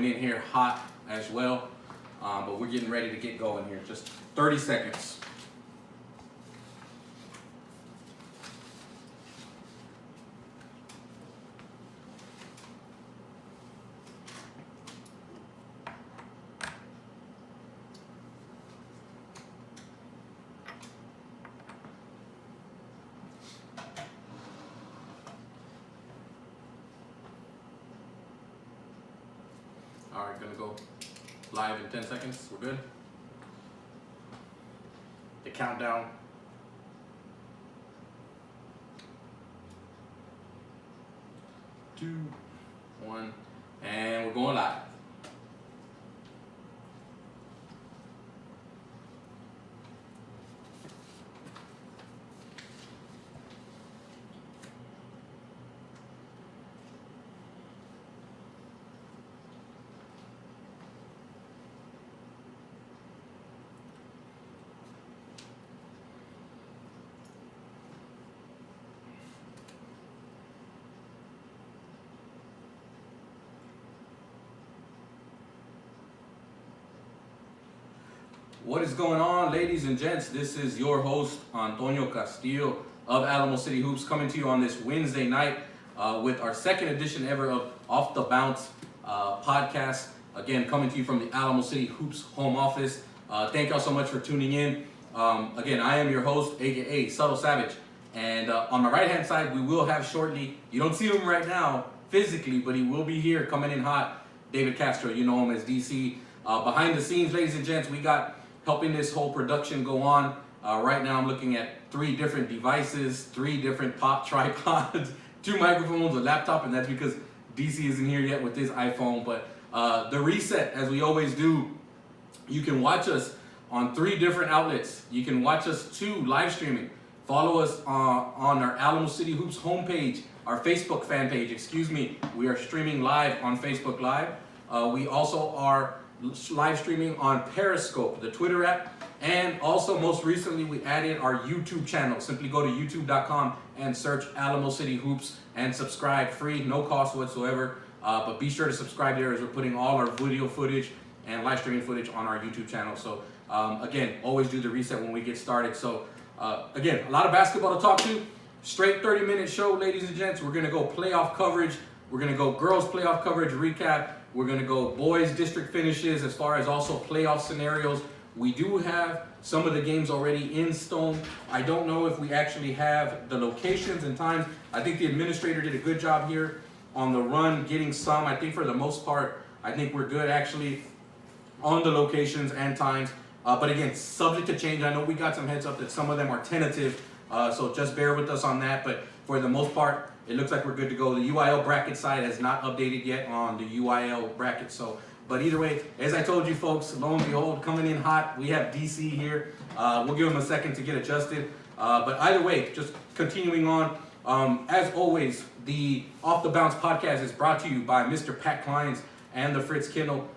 coming in here hot as well. But we're getting ready to get going here. Just 30 seconds. All right, gonna go live in 10 seconds. We're good. The countdown. 2, 1, and we're going live. What is going on, ladies and gents? This is your host, Antonio Castillo of Alamo City Hoops, coming to you on this Wednesday night with our second edition ever of Off the Bounce podcast. Again, coming to you from the Alamo City Hoops home office. Thank y'all so much for tuning in. Again, I am your host, aka Subtle Savage. And on my right-hand side, we will have shortly, you don't see him right now physically, but he will be here coming in hot, David Castro. You know him as DC. Behind the scenes, ladies and gents, we got helping this whole production go on. Right now I'm looking at 3 different devices, 3 different pop tripods, 2 microphones, a laptop, and that's because DC isn't here yet with his iPhone. But the reset, as we always do, you can watch us on 3 different outlets. You can watch us 2 live streaming. Follow us on our Alamo City Hoops homepage, our Facebook fan page, excuse me. We are streaming live on Facebook Live. We also are live streaming on Periscope, the Twitter app, and also most recently we added our YouTube channel. Simply go to youtube.com and search Alamo City Hoops and subscribe, free, no cost whatsoever. But be sure to subscribe there as we're putting all our video footage and live streaming footage on our YouTube channel. So again, always do the reset when we get started. So again, a lot of basketball to talk to. Straight 30-minute show, ladies and gents. We're gonna go playoff coverage. We're gonna go girls playoff coverage recap. We're going to go boys district finishes as far as also playoff scenarios. We do have some of the games already in stone. I don't know if we actually have the locations and times. I think the administrator did a good job here on the run, getting some. I think for the most part, I think we're good actually on the locations and times. But again, subject to change. I know we got some heads up that some of them are tentative, so just bear with us on that. But for the most part, it looks like we're good to go. The UIL bracket side has not updated yet on the UIL bracket. So, but either way, as I told you folks, lo and behold, coming in hot, we have DC here. We'll give him a second to get adjusted. But either way, just continuing on. As always, the Off the Bounce podcast is brought to you by Mr. Pat Kleins and the Fritz Kennel.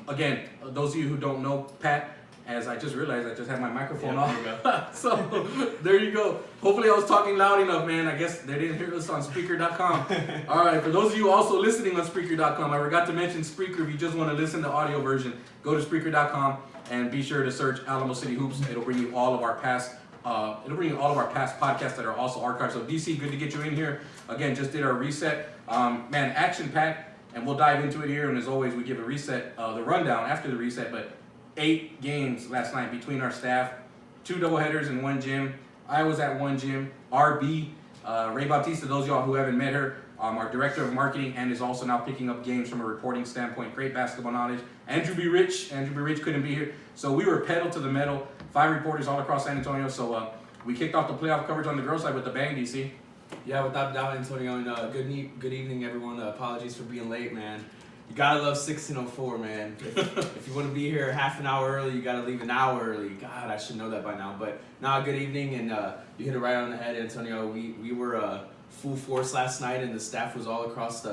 Again, those of you who don't know Pat, as I just realized I just had my microphone off. So there you go. Hopefully I was talking loud enough, man. I guess they didn't hear us on Spreaker.com. All right, for those of you also listening on Spreaker.com, I forgot to mention Spreaker. If you just want to listen to audio version, go to Spreaker.com and be sure to search Alamo City Hoops. It'll bring you all of our past podcasts that are also archived. So DC, good to get you in here. Again, just did our reset. Man, action-packed, and we'll dive into it here. And as always, we give a reset, the rundown after the reset, but 8 games last night between our staff, 2 doubleheaders in 1 gym. I was at 1 gym. RB, Ray Bautista, those of y'all who haven't met her, our director of marketing, and is also now picking up games from a reporting standpoint. Great basketball knowledge. Andrew B. Rich couldn't be here. So we were pedal to the metal. 5 reporters all across San Antonio. So we kicked off the playoff coverage on the girls' side with the bang, DC. Yeah, without doubt, Antonio. And good evening, everyone. Apologies for being late, man. You gotta love 16:04, man. If you want to be here half an hour early, you gotta leave an hour early. God, I should know that by now. But now, good evening, and you hit it right on the head, Antonio. We were full force last night, and the staff was all across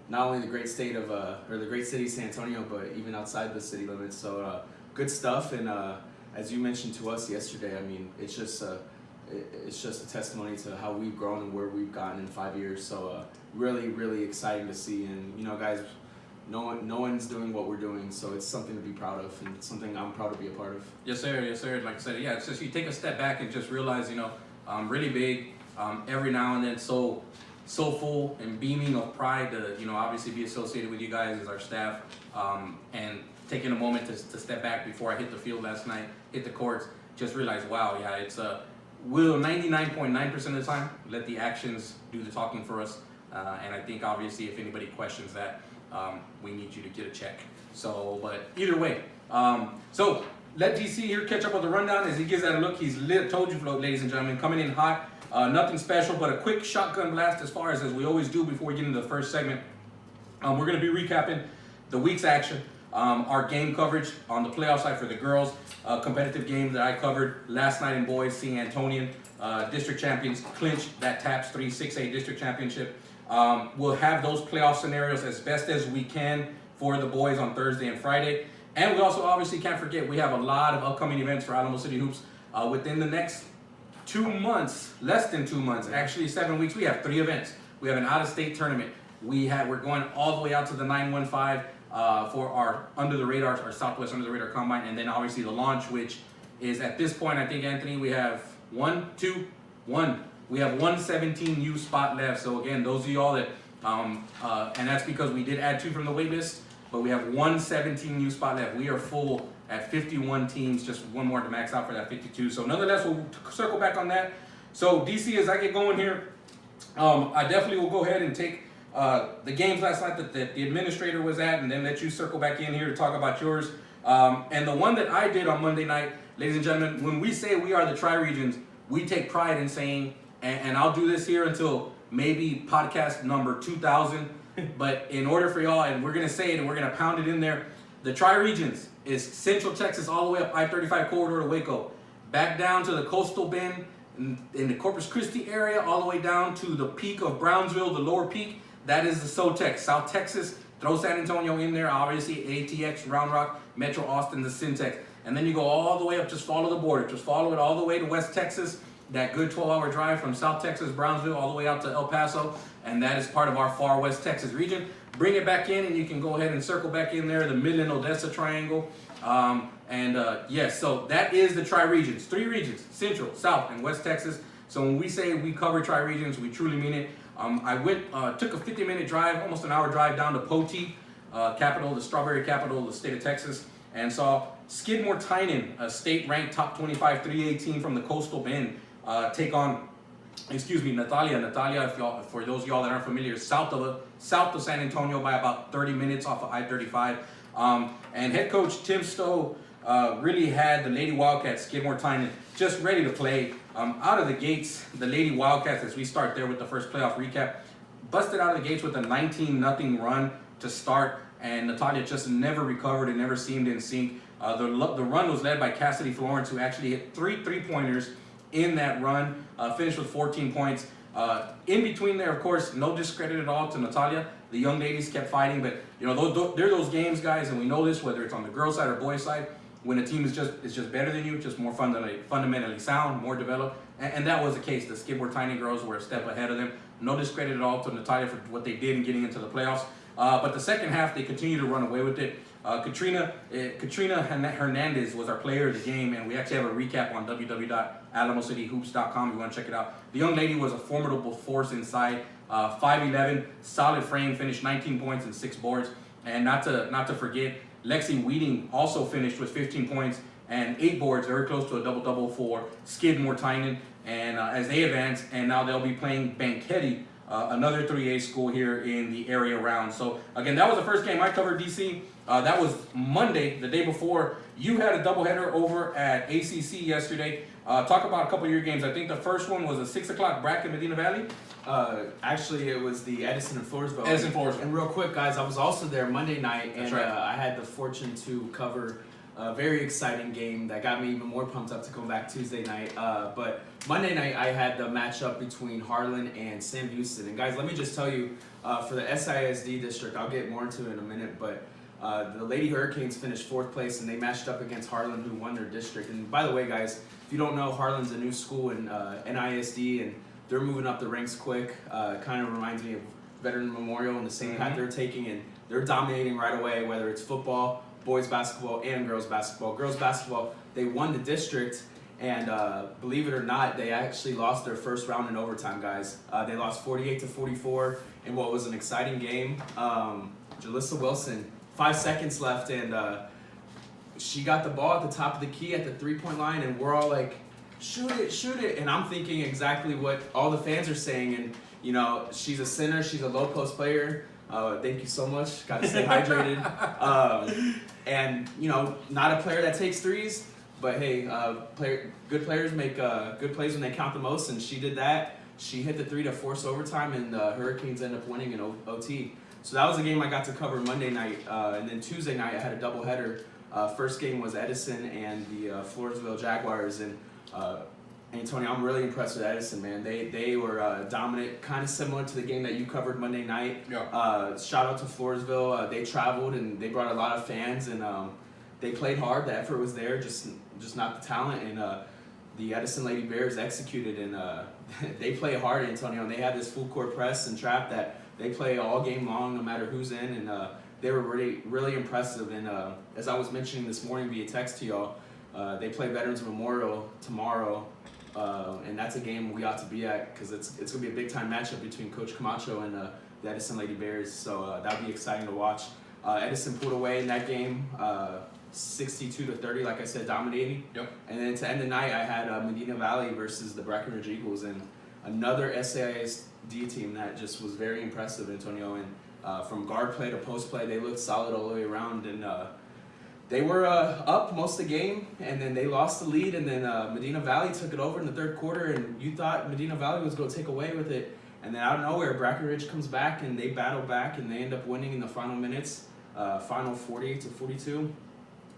not only the great state of or the great city of San Antonio, but even outside the city limits. So good stuff, and as you mentioned to us yesterday, I mean, it's just a testimony to how we've grown and where we've gotten in 5 years. So really, really exciting to see. And guys, no one's doing what we're doing, so it's something to be proud of and something I'm proud to be a part of. Yes, sir. Yes, sir. Like I said, yeah, it's just you take a step back and just realize, really big. Every now and then, so full and beaming of pride to, obviously be associated with you guys as our staff, and taking a moment to step back before I hit the field last night, hit the courts, just realize, wow, yeah, it's will 99.9% of the time let the actions do the talking for us, and I think obviously if anybody questions that, we need you to get a check. So, but either way, so let DC here catch up with the rundown as he gives that a look. He's lit, told you, ladies and gentlemen, coming in hot. Nothing special, but a quick shotgun blast as we always do before we get into the first segment. We're going to be recapping the week's action, our game coverage on the playoff side for the girls, competitive game that I covered last night in boys, seeing Antonian district champions clinch that TAPS 3 6A district championship. We'll have those playoff scenarios as best as we can for the boys on Thursday and Friday. And we also obviously can't forget, we have a lot of upcoming events for Alamo City Hoops within the next 2 months, less than 2 months, actually 7 weeks. We have 3 events. We have an out-of-state tournament. We're going all the way out to the 915 for our under the radar, our Southwest under the radar combine, and then obviously the launch, which is at this point, I think, Anthony, we have one. We have 117U spot left. So again, those of y'all that, and that's because we did add 2 from the wait list, but we have 117U spot left. We are full at 51 teams, just one more to max out for that 52. So nonetheless, we'll circle back on that. So DC, as I get going here, I definitely will go ahead and take the games last night that the administrator was at, and then let you circle back in here to talk about yours. And the one that I did on Monday night, ladies and gentlemen, when we say we are the Tri-Regions, we take pride in saying, and I'll do this here until maybe podcast number 2000, but in order for y'all, and we're going to say it and we're going to pound it in there, the Tri-Regions is Central Texas all the way up I-35 corridor to Waco, back down to the coastal bend in the Corpus Christi area, all the way down to the peak of Brownsville, the lower peak. That is the SoTex, South Texas. Throw San Antonio in there, obviously ATX, Round Rock, Metro Austin, the Syntex. And then you go all the way up, just follow the border. Just follow it all the way to West Texas, that good 12-hour drive from South Texas, Brownsville, all the way out to El Paso. And that is part of our far West Texas region. Bring it back in, and you can go ahead and circle back in there, the Midland-Odessa triangle. Yes, so that is the Tri-Regions. 3 regions, Central, South, and West Texas. So when we say we cover Tri-Regions, we truly mean it. I took a 50-minute drive, almost an hour drive down to Poti, capital, the strawberry capital of the state of Texas, and saw Skidmore-Tynan, a state-ranked top 25 3A team from the Coastal Bend, take on, Natalia. Natalia, for those of y'all that aren't familiar, south of San Antonio by about 30 minutes off of I-35. And head coach Tim Stowe really had the Lady Wildcats, Skidmore-Tynan, just ready to play. Out of the gates, the Lady Wildcats, as we start there with the first playoff recap, busted out of the gates with a 19-0 run to start, and Natalia just never recovered and never seemed in sync. The run was led by Cassidy Florence, who actually hit 3 three-pointers in that run, finished with 14 points. In between there, of course, no discredit at all to Natalia. The young ladies kept fighting, but they're those games, guys, and we know this, whether it's on the girls' side or boys' side, when a team is just better than you, just more fundamentally sound, more developed, and that was the case. The Skidmore-Tynan girls were a step ahead of them. No discredit at all to Natalia for what they did in getting into the playoffs. But the second half, they continued to run away with it. Katrina Hernandez was our player of the game, and we actually have a recap on www.alamocityhoops.com if you want to check it out. The young lady was a formidable force inside, 5'11", solid frame, finished 19 points and 6 boards. And not to forget, Lexi Weeding also finished with 15 points and 8 boards, very close to a double-double for Skidmore-Tynan. And as they advance, and now they'll be playing Banquetti, another 3A school here in the area round. So again, that was the first game I covered, DC. That was Monday, the day before. You had a doubleheader over at ACC yesterday. Talk about a couple of your games. I think the first one was a 6 o'clock Bracket Medina Valley. Actually, it was the Edison and Floresville. And real quick, guys, I was also there Monday night, and right. I had the fortune to cover a very exciting game that got me even more pumped up to come back Tuesday night. But Monday night, I had the matchup between Harlan and Sam Houston. And guys, let me just tell you, for the SISD district, I'll get more into it in a minute, but the Lady Hurricanes finished 4th place, and they matched up against Harlan, who won their district. And by the way, guys, if you don't know, Harlan's a new school in NISD, and they're moving up the ranks quick. Kind of reminds me of Veteran Memorial and the same path they're taking, and they're dominating right away, whether it's football, boys basketball, and girls basketball. Girls basketball, they won the district, and believe it or not, they actually lost their first round in overtime, guys. They lost 48-44 in what was an exciting game. Jalissa Wilson, 5 seconds left, and she got the ball at the top of the key at the three-point line, and we're all like, shoot it. And I'm thinking exactly what all the fans are saying. And, you know, she's a center. She's a low-post player. Thank you so much. Got to stay hydrated. And, you know, not a player that takes threes. But, hey, good players make good plays when they count the most. And she did that. She hit the three to force overtime, and the Hurricanes end up winning in OT. So that was a game I got to cover Monday night. And then Tuesday night I had a doubleheader. First game was Edison and the Floresville Jaguars, and Antonio, I'm really impressed with Edison, man. They were dominant, kind of similar to the game that you covered Monday night. Yeah. Shout out to Floresville. They traveled and they brought a lot of fans, and they played hard. The effort was there, just not the talent. And the Edison Lady Bears executed, and they play hard, Antonio. And they have this full court press and trap that they play all game long, no matter who's in, and they were really impressive. And as I was mentioning this morning via text to y'all, they play Veterans Memorial tomorrow, and that's a game we ought to be at, because it's going to be a big-time matchup between Coach Camacho and the Edison Lady Bears, so that'll be exciting to watch. Edison pulled away in that game, 62-30, like I said, dominating. Yep. And then to end the night, I had Medina Valley versus the Breckenridge Eagles, and another SAISD team that just was very impressive, Antonio. And from guard play to post play, they looked solid all the way around, and they were up most of the game, and then they lost the lead, and then Medina Valley took it over in the third quarter, and you thought Medina Valley was going to take away with it, and then out of nowhere, Breckenridge comes back, and they battle back, and they end up winning in the final minutes, final 48-42.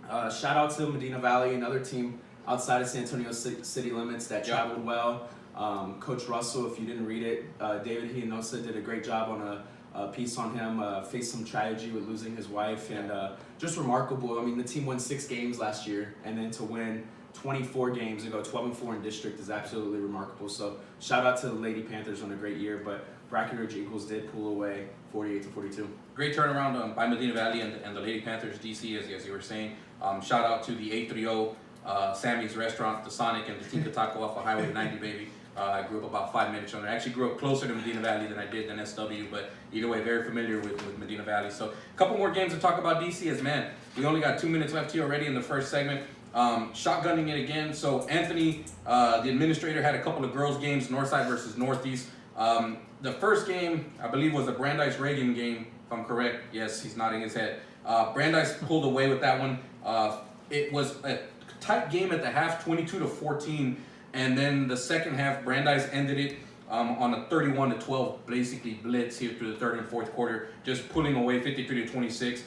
Shout out to Medina Valley, another team outside of San Antonio city limits that traveled well. Coach Russell, if you didn't read it, David Hinosa did a great job on a piece on him, faced some tragedy with losing his wife, and just remarkable. I mean, the team won 6 games last year, and then to win 24 games and go 12-4 in district is absolutely remarkable. So shout out to the Lady Panthers on a great year, but Breckenridge Eagles did pull away 48-42. Great turnaround by Medina Valley and the Lady Panthers DC, as you were saying. Shout out to the 830 Sammy's Restaurant, the Sonic, and the Tinka Taco off of Highway 90, baby. I grew up about 5 minutes from there. I actually grew up closer to Medina Valley than I did than SW, but either way, very familiar with Medina Valley. So a couple more games to talk about DC, as man, we only got 2 minutes left here already in the first segment. Shotgunning it again. So Anthony, the administrator, had a couple of girls games, Northside versus Northeast. The first game, I believe, was the Brandeis-Reagan game, if I'm correct. Yes, he's nodding his head. Brandeis pulled away with that one. It was a tight game at the half, 22-14. And then the second half, Brandeis ended it on a 31-12 basically blitz here through the third and fourth quarter, just pulling away 53-26.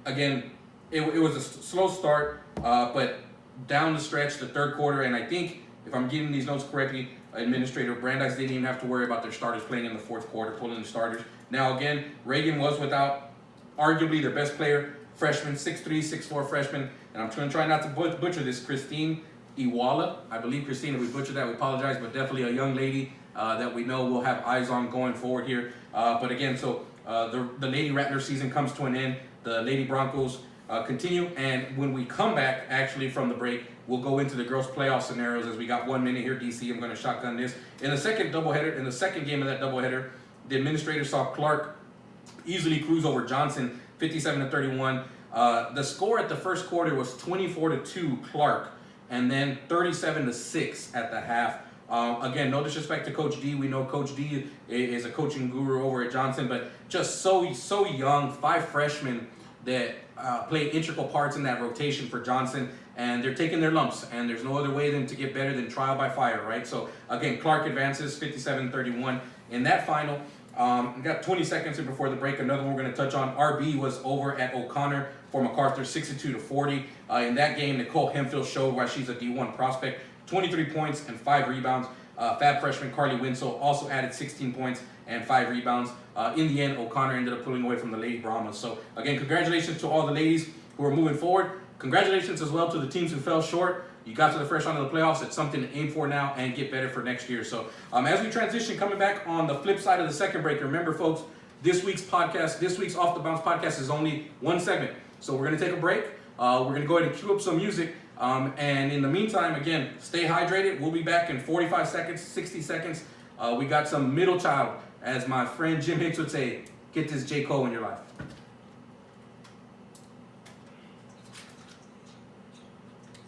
Again, it was a slow start, but down the stretch, the third quarter, and I think, if I'm getting these notes correctly, Administrator Brandeis didn't even have to worry about their starters playing in the fourth quarter, pulling the starters. Now again, Reagan was without arguably their best player, freshman, 6'3", 6'4" freshman, and I'm going to try not to butcher this, Christine Iwala. I believe, Christine, if we butchered that, we apologize, but definitely a young lady that we know we'll have eyes on going forward here. But again, so the Lady Rattler season comes to an end. The Lady Broncos continue, and when we come back, actually, from the break, we'll go into the girls' playoff scenarios as we got 1 minute here, DC. I'm going to shotgun this. In the second doubleheader, in the second game of that doubleheader, the administrator saw Clark easily cruise over Johnson, 57-31. The score at the first quarter was 24-2 Clark, and then 37-6 at the half. Again, no disrespect to Coach D. We know Coach D is a coaching guru over at Johnson, but just so young, 5 freshmen that play integral parts in that rotation for Johnson, and they're taking their lumps, and there's no other way than to get better than trial by fire, right? So again, Clark advances 57-31 in that final. We got 20 seconds here before the break. Another one we're going to touch on. RB was over at O'Connor for MacArthur, 62-40. In that game, Nicole Hemphill showed why she's a D1 prospect. 23 points and 5 rebounds. Fab freshman Carly Winslow also added 16 points and 5 rebounds. In the end, O'Connor ended up pulling away from the Lady Brahmas. So again, congratulations to all the ladies who are moving forward. Congratulations as well to the teams who fell short. You got to the first round of the playoffs. It's something to aim for now and get better for next year. So as we transition, coming back on the flip side of the second break, remember, folks, This week's podcast, this week's Off the Bounce podcast is only one segment. So we're going to take a break. We're going to go ahead and cue up some music. And in the meantime, again, stay hydrated. We'll be back in 45 seconds, 60 seconds. We got some middle child, as my friend Jim Hicks would say, get this J. Cole in your life.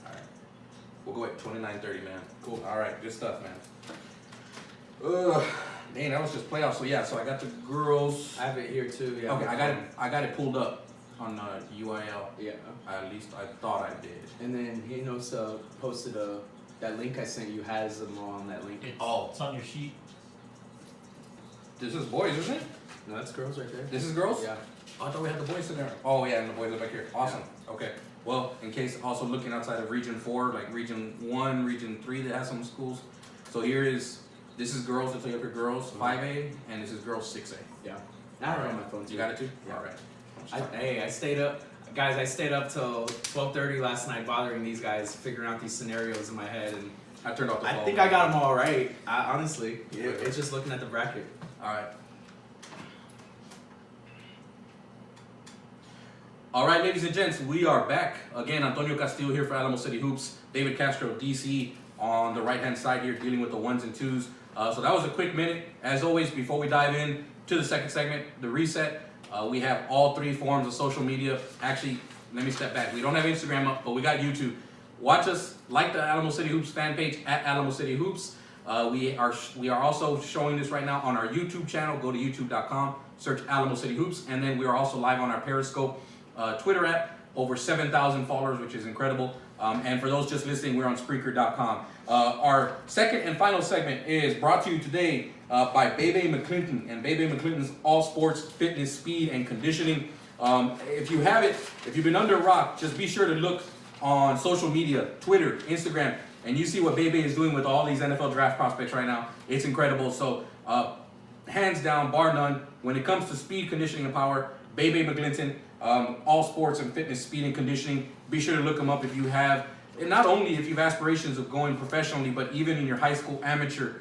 All right. We'll go at 29:30, man. Cool. All right. Good stuff, man. Dang, that was just playoffs. So yeah, so I got the girls. I have it here too. Yeah. Okay, I got it pulled up on UIL. Yeah. At least I thought I did. And then he posted that link I sent you has them all on that link. It's on your sheet. This is boys, isn't it? No, that's girls right there. This is girls? Yeah. Oh, I thought we had the boys in there. Oh yeah, and the boys are back here. Awesome. Yeah. Okay. Well, in case also looking outside of Region 4, like Region 1, Region 3 that has some schools. So this is girls, I'll tell you up here, girls 5A, and this is girls 6A. Yeah. I have it on my phone too. You got it too? Yeah. All right. I stayed up. Guys, I stayed up till 12:30 last night bothering these guys, figuring out these scenarios in my head, and I turned off the phone. I think I got them all right. Honestly, it's just looking at the bracket. All right. All right, ladies and gents, we are back. Again, Antonio Castillo here for Alamo City Hoops. David Castro, DC, on the right-hand side here, dealing with the ones and twos. So that was a quick minute. As always, before we dive in to the second segment, the reset, we have all three forms of social media. Actually, let me step back. We don't have Instagram up, but we got YouTube. Watch us, like the Alamo City Hoops fan page at Alamo City Hoops. We are also showing this right now on our YouTube channel. Go to youtube.com, search Alamo City Hoops, and then we are also live on our Periscope Twitter app. Over 7,000 followers, which is incredible. And for those just listening, we're on Spreaker.com. Our second and final segment is brought to you today by Bebe McClinton and Bebe McClinton's All Sports Fitness, Speed, and Conditioning. If you've been under a rock, just be sure to look on social media, Twitter, Instagram, and you see what Bebe is doing with all these NFL draft prospects right now. It's incredible. So, hands down, bar none, when it comes to speed, conditioning, and power, Bebe McClinton, All Sports and Fitness, Speed, and Conditioning. Be sure to look them up if you have, and not only if you have aspirations of going professionally, but even in your high school amateur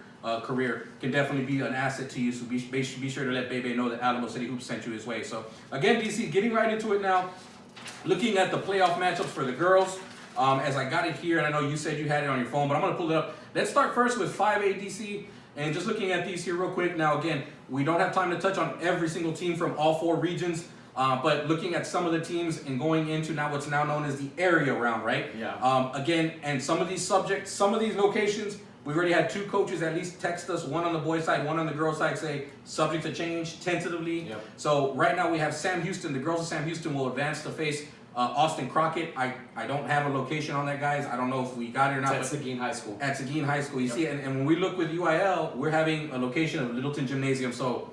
career, can definitely be an asset to you. So be sure to let Bebe know that Alamo City Hoops sent you his way. So again, DC, getting right into it now. Looking at the playoff matchups for the girls, as I got it here, and I know you said you had it on your phone, but I'm going to pull it up. Let's start first with 5A DC, and just looking at these here real quick. Now, again, we don't have time to touch on every single team from all four regions, but looking at some of the teams and going into now what's now known as the area round, right? Yeah. Again, and some of these subjects, some of these locations, we already had two coaches at least text us, one on the boys' side, one on the girls' side, say subject to change tentatively. Yep. So right now we have Sam Houston. The girls of Sam Houston will advance to face Austin Crockett. I don't have a location on that, guys. I don't know if we got it or not. It's at Seguin High School. At Seguin High School. You see, and when we look with UIL, we're having a location of Littleton Gymnasium. So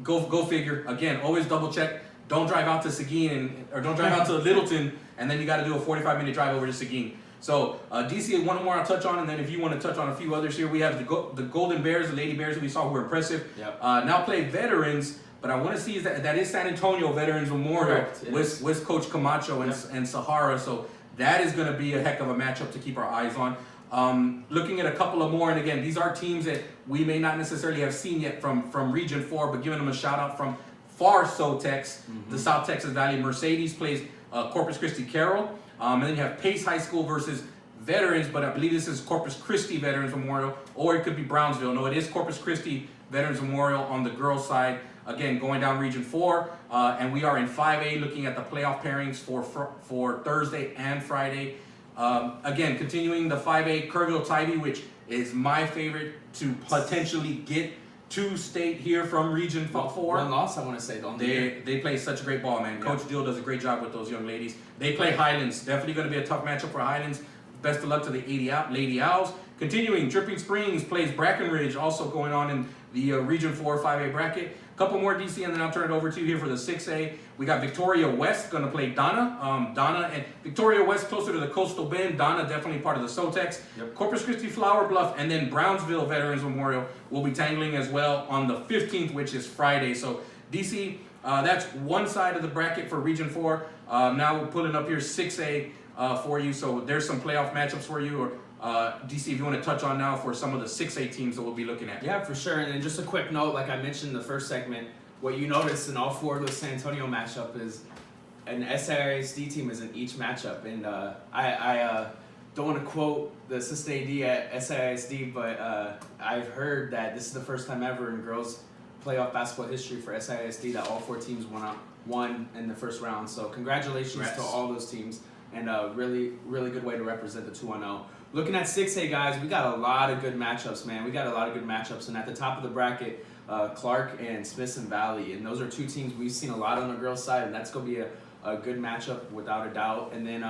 go figure. Again, always double check. Don't drive out to Seguin or don't drive out to Littleton, and then you got to do a 45-minute drive over to Seguin. So DC, one more I'll touch on, and then if you want to touch on a few others here, we have the Golden Bears, the Lady Bears that we saw who were impressive. Yep. Now play veterans, but I want to see is that is San Antonio Veterans Memorial with Coach Camacho and Sahara. So that is going to be a heck of a matchup to keep our eyes on. Looking at a couple of more, and again, these are teams that we may not necessarily have seen yet from Region 4, but giving them a shout out from far SoTex, the South Texas Valley. Mercedes plays Corpus Christi Carroll. And then you have Pace High School versus Veterans, but I believe this is Corpus Christi Veterans Memorial, or it could be Brownsville. No, it is Corpus Christi Veterans Memorial on the girls' side. Again, going down Region 4, and we are in 5A looking at the playoff pairings for Thursday and Friday. Again, continuing the 5A, Kerrville Tybee, which is my favorite to potentially get to state here from Region 4. One loss, I want to say, don't they? They play such a great ball, man. Coach Dill does a great job with those young ladies. They play Highlands. Definitely going to be a tough matchup for Highlands. Best of luck to the Lady Owls. Continuing, Dripping Springs plays Brackenridge, also going on in the Region 4 5A bracket. Couple more DC, and then I'll turn it over to you here for the 6A. We got Victoria West going to play Donna. Donna and Victoria West closer to the Coastal Bend. Donna definitely part of the SoTex. Yep. Corpus Christi Flower Bluff, and then Brownsville Veterans Memorial will be tangling as well on the 15th, which is Friday. So DC, that's one side of the bracket for Region 4. Now we're putting up here 6A for you. So there's some playoff matchups for you. Or DC, if you want to touch on now for some of the 6A teams that we'll be looking at. Yeah, for sure. And then just a quick note, like I mentioned in the first segment, what you notice in all 4 of those San Antonio matchup is an SISD team is in each matchup. And I don't want to quote the assistant AD at SISD, but I've heard that this is the first time ever in girls playoff basketball history for SISD that all 4 teams won in the first round. So congratulations to all those teams, and a really, really good way to represent the 2-0. Looking at 6A, guys, we got a lot of good matchups, man. We got a lot of good matchups, and at the top of the bracket, Clark and Smithson Valley, and those are 2 teams we've seen a lot on the girls' side, and that's going to be a good matchup without a doubt. And then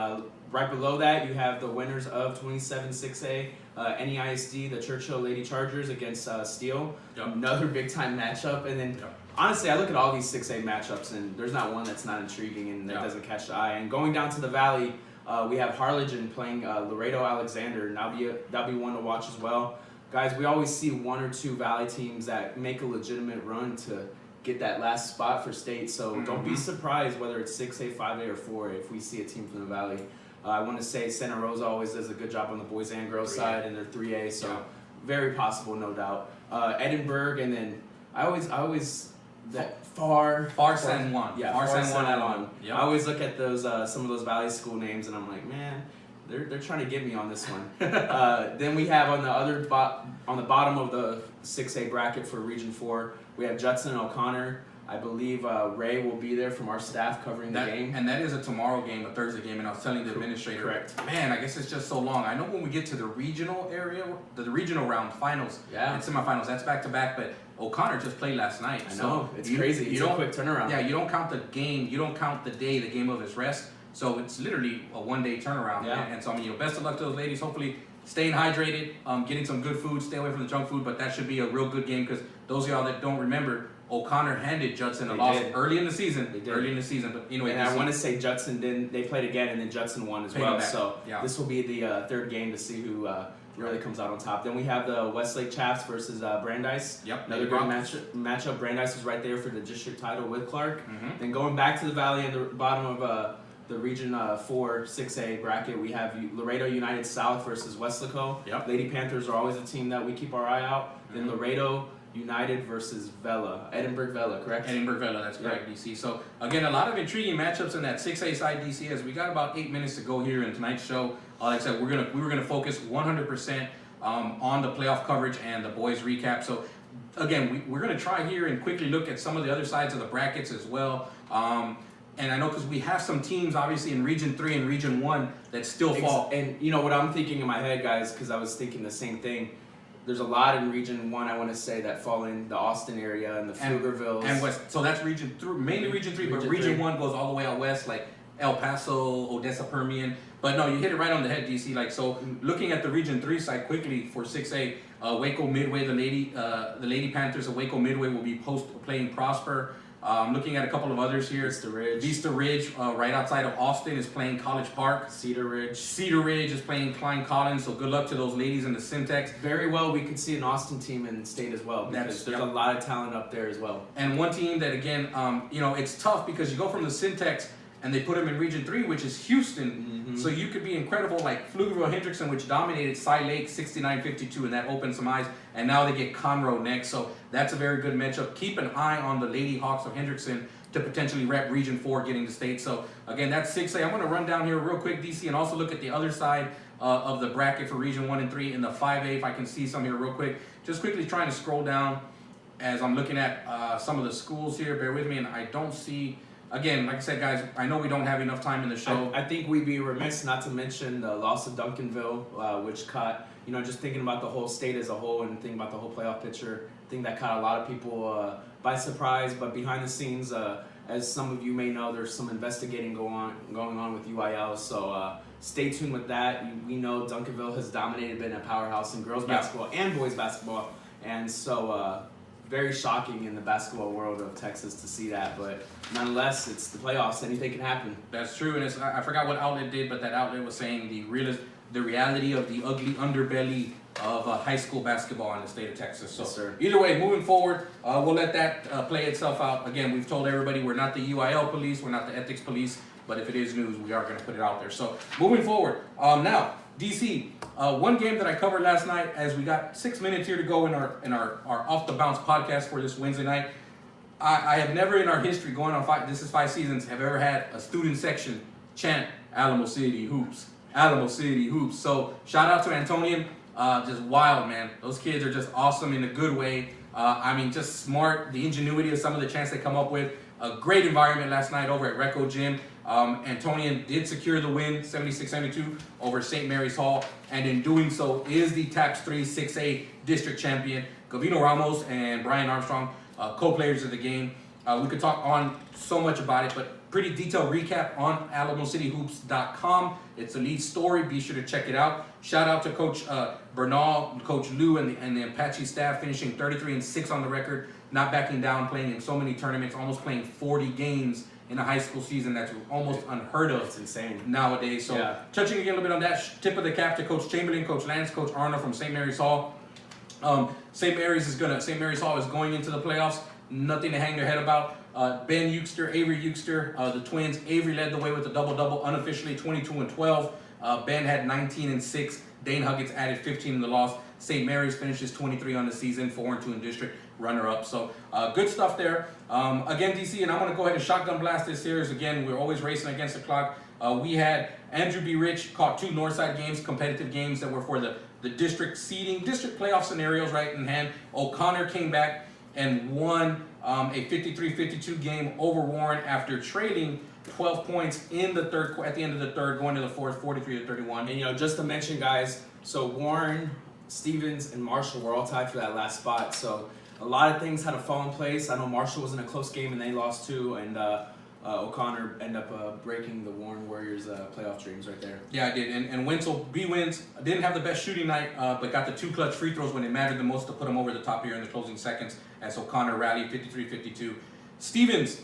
right below that, you have the winners of 27-6A, NEISD, the Churchill Lady Chargers against Steele. Yep. Another big-time matchup. And then, honestly, I look at all these 6A matchups, and there's not one that's not intriguing and that doesn't catch the eye. And going down to the Valley, we have Harlingen playing Laredo Alexander, and that'll be one to watch as well. Guys, we always see 1 or 2 Valley teams that make a legitimate run to get that last spot for state. So don't be surprised whether it's 6A, 5A, or 4A if we see a team from the Valley. I want to say Santa Rosa always does a good job on the boys and girls side, and they're 3A, so very possible, no doubt. Edinburgh, and then I always that far San Juan. Yeah, Far San Juan. Yep. I always look at those some of those Valley school names, and I'm like, man, they're trying to get me on this one. Then we have on the bottom of the 6A bracket for Region 4, we have Judson and O'Connor. I believe Ray will be there from our staff covering the game. And that is a tomorrow game, a Thursday game, and I was telling the administrator, man, I guess it's just so long. I know when we get to the regional area, the regional round finals, and semifinals, that's back-to-back, but O'Connor just played last night. I know, it's crazy. It's a quick turnaround. Yeah, you don't count the game, you don't count the day, the game of his rest, so it's literally a one-day turnaround. Yeah. And so, I mean, best of luck to those ladies. Hopefully staying hydrated, getting some good food, stay away from the junk food, but that should be a real good game because those of y'all that don't remember, O'Connor handed Judson a loss early in the season. But anyway, and I want to say Judson they played again, and then Judson won as well. So this will be the third game to see who really comes out on top. Then we have the Westlake Chaps versus Brandeis. Yep. Another good matchup. Brandeis is right there for the district title with Clark. Then going back to the Valley and the bottom of the Region 4 6A bracket, we have Laredo United South versus Westlaco. Yep. Lady Panthers are always a team that we keep our eye out. Then Laredo United versus Vela. Edinburgh Vela, correct? Edinburgh Vela, that's correct, DC. So, again, a lot of intriguing matchups in that 6A side, DC, as we got about 8 minutes to go here in tonight's show. Like I said, we were gonna focus 100% on the playoff coverage and the boys recap. So, again, we're gonna try here and quickly look at some of the other sides of the brackets as well. And I know because we have some teams, obviously, in Region 3 and Region 1 that still fall. And you know what I'm thinking in my head, guys, because I was thinking the same thing. There's a lot in Region 1, I want to say, that fall in the Austin area and the Pflugervilles. And West. So that's Region 3, mainly Region 3, but Region 1 goes all the way out west, like El Paso, Odessa, Permian. But no, you hit it right on the head, DC. Like, so looking at the Region 3 side quickly for 6A, Waco Midway, the Lady Panthers of Waco Midway will be playing Prosper. Looking at a couple of others here. Vista Ridge, right outside of Austin, is playing College Park. Cedar Ridge is playing Klein Collins. So good luck to those ladies in the Syntax. Very well, we could see an Austin team in state as well because there's a lot of talent up there as well. And one team that, again, it's tough because you go from the Syntax and they put them in Region 3, which is Houston. So you could be incredible, like Pflugerville Hendrickson, which dominated Cy Lake 69-52, and that opened some eyes. And now they get Conroe next. So that's a very good matchup. Keep an eye on the Lady Hawks of Hendrickson to potentially rep Region 4 getting to state. So, again, that's 6A. I'm going to run down here real quick, DC, and also look at the other side of the bracket for Region 1 and 3 in the 5A, if I can see some here real quick. Just quickly trying to scroll down as I'm looking at some of the schools here. Bear with me, and I don't see... Again, like I said, guys, I know we don't have enough time in the show. I think we'd be remiss not to mention the loss of Duncanville, which caught, just thinking about the whole state as a whole and thinking about the whole playoff picture, I think that caught a lot of people by surprise. But behind the scenes, as some of you may know, there's some investigating going on with UIL. So stay tuned with that. We know Duncanville has dominated, been a powerhouse in girls basketball and boys basketball. And so... very shocking in the basketball world of Texas to see that, but nonetheless, it's the playoffs. Anything can happen. That's true, and I forgot what outlet did, but that outlet was saying the reality of the ugly underbelly of high school basketball in the state of Texas. So yes, either way, moving forward, we'll let that play itself out. Again, we've told everybody we're not the UIL police, we're not the ethics police, but if it is news, we are going to put it out there. So moving forward, now DC, one game that I covered last night, as we got 6 minutes here to go in our off the bounce podcast for this Wednesday night. I have never in our history, going on this is 5 seasons, have ever had a student section chant Alamo City Hoops. Alamo City Hoops. So shout out to Antonian. Just wild, man. Those kids are just awesome in a good way. I mean, just smart. The ingenuity of some of the chants they come up with. A great environment last night over at Recco Gym. Antonian did secure the win, 76-72 over St. Mary's Hall, and in doing so is the TAPS 3 6A district champion. Gavino Ramos and Brian Armstrong, co-players of the game. We could talk on so much about it, but pretty detailed recap on AlamoCityHoops.com. It's a lead story. Be sure to check it out. Shout out to Coach Bernal, Coach Lou, and the Apache staff, finishing 33-6 on the record, not backing down, playing in so many tournaments, almost playing 40 games in a high school season. That's almost unheard of. It's insane nowadays. So touching again a little bit on that, tip of the cap to Coach Chamberlain, Coach Lance, Coach Arnold from St. Mary's Hall. St. Mary's Hall is going into the playoffs. Nothing to hang their head about. Ben Euchster, Avery Euchster, the twins. Avery led the way with a double-double, unofficially 22-12. Ben had 19-6. Dane Huggins added 15 in the loss. St. Mary's finishes 23 on the season, 4-2 in district, runner-up. So good stuff there. Again, DC, and I'm going to go ahead and shotgun blast this series. Again, we're always racing against the clock. We had Andrew B. Rich caught 2 Northside games, competitive games that were for the district seeding, district playoff scenarios right in hand. O'Connor came back and won a 53-52 game over Warren after trailing 12 points in the third, at the end of the third, going to the fourth, 43-31. And just to mention, guys, so Warren, Stevens, and Marshall were all tied for that last spot. So a lot of things had to fall in place. I know Marshall was in a close game and they lost too, and O'Connor ended up breaking the Warren Warriors' playoff dreams right there. Yeah, I did. And Wenzel, B wins, didn't have the best shooting night, but got the 2 clutch free throws when it mattered the most to put him over the top here in the closing seconds as O'Connor rallied 53-52. Stevens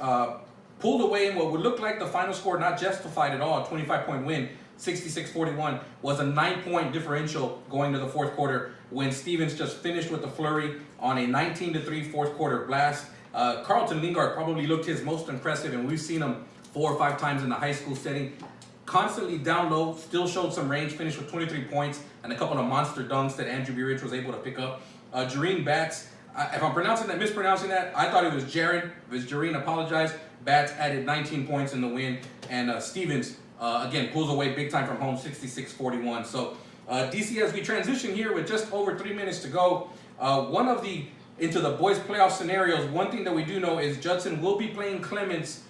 pulled away in what would look like the final score, not justified at all, a 25-point win, 66-41, was a 9-point differential going to the fourth quarter when Stevens just finished with the flurry on a 19-3 fourth quarter blast. Carlton Lingard probably looked his most impressive, and we've seen him 4 or 5 times in the high school setting. Constantly down low, still showed some range, finished with 23 points and a couple of monster dunks that Andrew B. Rich was able to pick up. Jareen Batts, if I'm mispronouncing that, I thought it was Jaren. If it's Jareen, apologize. Batts added 19 points in the win, and Stevens, again, pulls away big time from home, 66-41. So, DC, as we transition here with just over 3 minutes to go, into the boys playoff scenarios, one thing that we do know is Judson will be playing Clements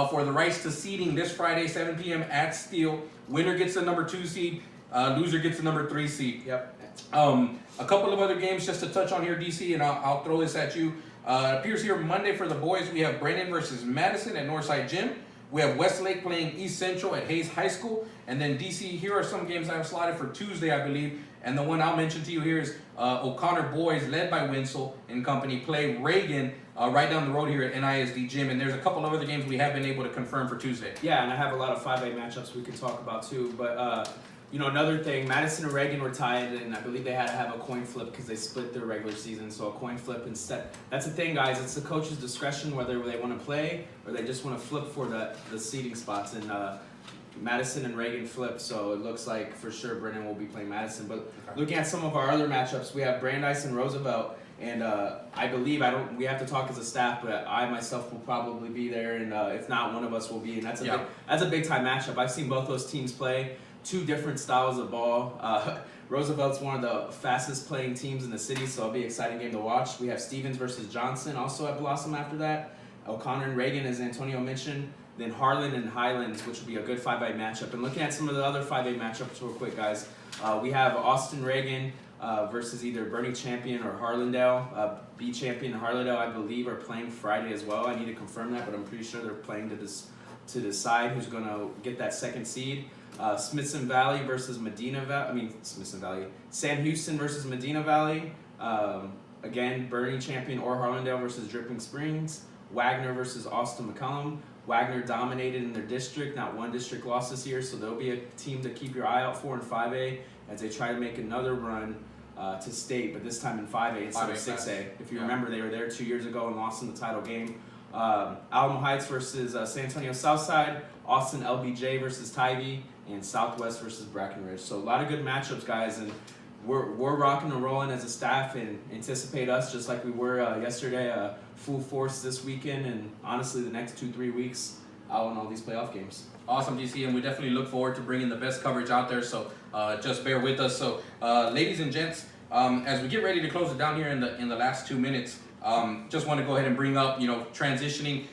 for the rights to seeding this Friday, 7 p.m. at Steele. Winner gets the number 2 seed, loser gets the number 3 seed. Yep. A couple of other games just to touch on here, DC, and I'll throw this at you. It appears here Monday for the boys, we have Brennan versus Madison at Northside Gym. We have Westlake playing East Central at Hayes High School. And then DC, here are some games I've slotted for Tuesday, I believe. And the one I'll mention to you here is O'Connor boys, led by Winslow and company, play Reagan right down the road here at NISD Gym. And there's a couple of other games we have been able to confirm for Tuesday. Yeah, and I have a lot of 5A matchups we could talk about too. But, another thing, Madison and Reagan were tied, and I believe they had to have a coin flip because they split their regular season. So a coin flip instead. That's the thing, guys. It's the coach's discretion whether they want to play or they just want to flip for the seating spots. And Madison and Reagan flipped, so it looks like for sure Brennan will be playing Madison. But looking at some of our other matchups, we have Brandeis and Roosevelt. And I believe, we have to talk as a staff, but I myself will probably be there. And if not, one of us will be. And that's a big time matchup. I've seen both those teams play. 2 different styles of ball. Roosevelt's one of the fastest playing teams in the city, so it'll be an exciting game to watch. We have Stevens versus Johnson also at Blossom after that. O'Connor and Reagan, as Antonio mentioned. Then Harlan and Highlands, which will be a good 5A matchup. And looking at some of the other 5A matchups real quick, guys. We have Austin Reagan versus either Bernie Champion or Harlandale. B Champion and Harlandale, I believe, are playing Friday as well. I need to confirm that, but I'm pretty sure they're playing to decide who's going to get that second seed. Smithson Valley versus Sam Houston versus Medina Valley. Again, Bernie Champion or Harlandale versus Dripping Springs. Wagner versus Austin McCollum. Wagner dominated in their district, not one district lost this year, so they'll be a team to keep your eye out for in 5A as they try to make another run to state, but this time in 5A instead of 6A. If you remember, they were there 2 years ago and lost in the title game. Alamo Heights versus San Antonio Southside. Austin LBJ versus Tybee. And Southwest versus Brackenridge. So a lot of good matchups, guys. And we're rocking and rolling as a staff, and anticipate us just like we were yesterday, full force this weekend, and honestly the next 2-3 weeks out in all these playoff games. Awesome, DC, and we definitely look forward to bringing the best coverage out there. So just bear with us. So, ladies and gents, as we get ready to close it down here in the last 2 minutes, just want to go ahead and bring up, transitioning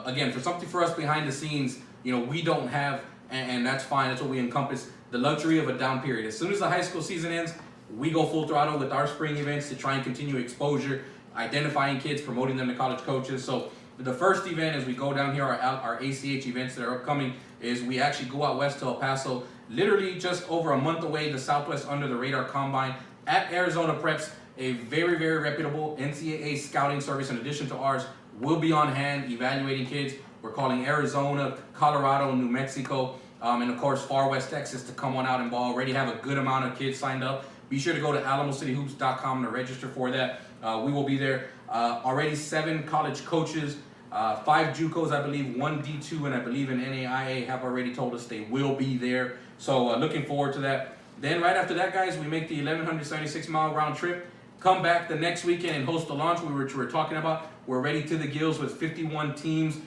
again for something for us behind the scenes. We don't have, and that's fine. That's what we encompass, the luxury of a down period. As soon as the high school season ends, we go full throttle with our spring events to try and continue exposure, identifying kids, promoting them to college coaches. So the first event as we go down here, our ACH events that are upcoming, is we actually go out west to El Paso, literally just over a month away, the Southwest Under the Radar Combine at Arizona Preps. A very, very reputable NCAA scouting service in addition to ours will be on hand evaluating kids. We're calling Arizona, Colorado, New Mexico, and of course Far West Texas to come on out and ball. Already have a good amount of kids signed up. Be sure to go to alamocityhoops.com to register for that. We will be there. Already 7 college coaches, 5 JUCOs, I believe, 1 D2, and I believe an NAIA have already told us they will be there. So looking forward to that. Then right after that, guys, we make the 1,176-mile round trip. Come back the next weekend and host the launch we were talking about. We're ready to the gills with 51 teams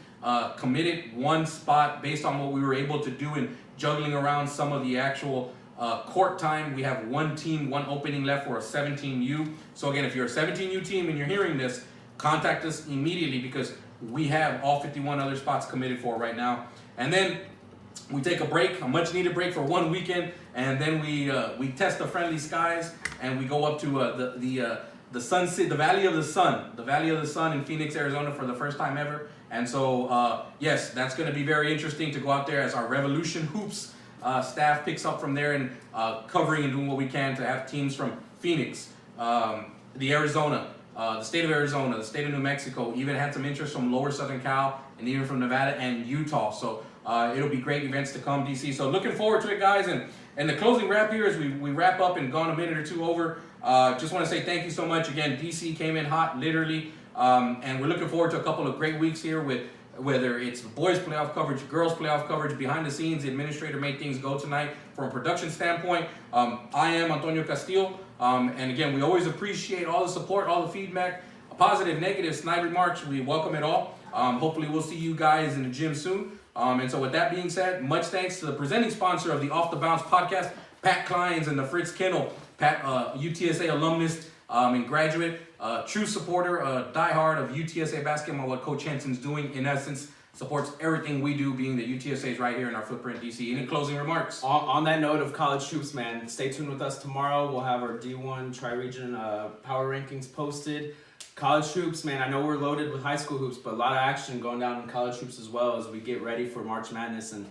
committed, 1 spot based on what we were able to do in juggling around some of the actual court time. We have 1 team, 1 opening left for a 17U. So again, if you're a 17U team and you're hearing this, contact us immediately because we have all 51 other spots committed for right now. And then we take a break, a much needed break for 1 weekend, and then we test the friendly skies and we go up to the Sun City, the Valley of the Sun in Phoenix, Arizona for the first time ever. And so yes, that's going to be very interesting to go out there as our Revolution Hoops staff picks up from there and covering and doing what we can to have teams from Phoenix, the Arizona, the state of Arizona, the state of New Mexico, even had some interest from lower Southern Cal and even from Nevada and Utah. So it'll be great events to come, DC. So looking forward to it, guys. And the closing wrap here as we wrap up and gone a minute or two over. Just want to say thank you so much. Again, DC came in hot, literally. And we're looking forward to a couple of great weeks here with whether it's boys playoff coverage, girls playoff coverage, behind the scenes. The administrator made things go tonight from a production standpoint. I am Antonio Castillo. And again, we always appreciate all the support, all the feedback, positive, negative, snide remarks. We welcome it all. Hopefully we'll see you guys in the gym soon. And so with that being said, much thanks to the presenting sponsor of the Off the Bounce podcast, Pat Kleins and the Fritz Kennel. Pat, UTSA alumnus and graduate, true supporter, diehard of UTSA basketball, what Coach Henson's doing, in essence, supports everything we do, being that UTSA is right here in our footprint, DC. Any closing remarks? On that note of college hoops, man, stay tuned with us tomorrow. We'll have our D1 Tri-Region power rankings posted. College hoops, man, I know we're loaded with high school hoops, but a lot of action going down in college hoops as well as we get ready for March Madness. And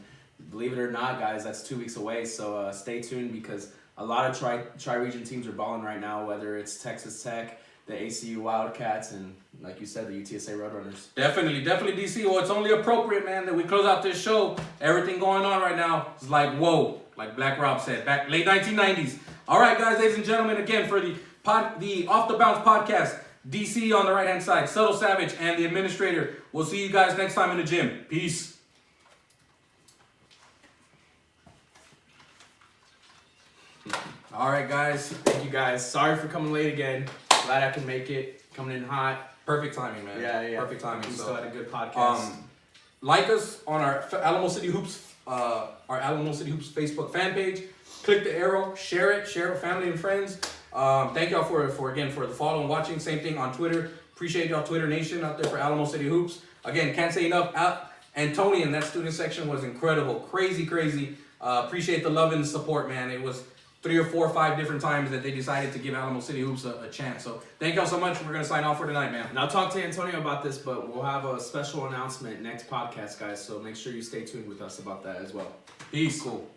believe it or not, guys, that's 2 weeks away. So stay tuned because a lot of tri-region teams are balling right now, whether it's Texas Tech, the ACU Wildcats, and like you said, the UTSA Roadrunners. Definitely, DC. Well, it's only appropriate, man, that we close out this show. Everything going on right now is like, whoa, like Black Rob said, back late 1990s. All right, guys, ladies and gentlemen, again, for the Off the Bounce podcast, DC on the right-hand side, Subtle Savage, and the administrator. We'll see you guys next time in the gym. Peace. All right, guys. Thank you, guys. Sorry for coming late again. Glad I can make it. Coming in hot. Perfect timing, man. Yeah. Perfect timing. We still had a good podcast. Like us on our Alamo City Hoops Facebook fan page. Click the arrow, share it with family and friends. Thank y'all for the follow and watching. Same thing on Twitter. Appreciate y'all, Twitter Nation, out there for Alamo City Hoops. Again, can't say enough. Antonian, that student section was incredible. Crazy. Appreciate the love and the support, man. It was 3 or 4 or 5 different times that they decided to give Alamo City Hoops a chance. So thank y'all so much. We're going to sign off for tonight, man. And I'll talk to Antonio about this, but we'll have a special announcement next podcast, guys. So make sure you stay tuned with us about that as well. Peace. Cool.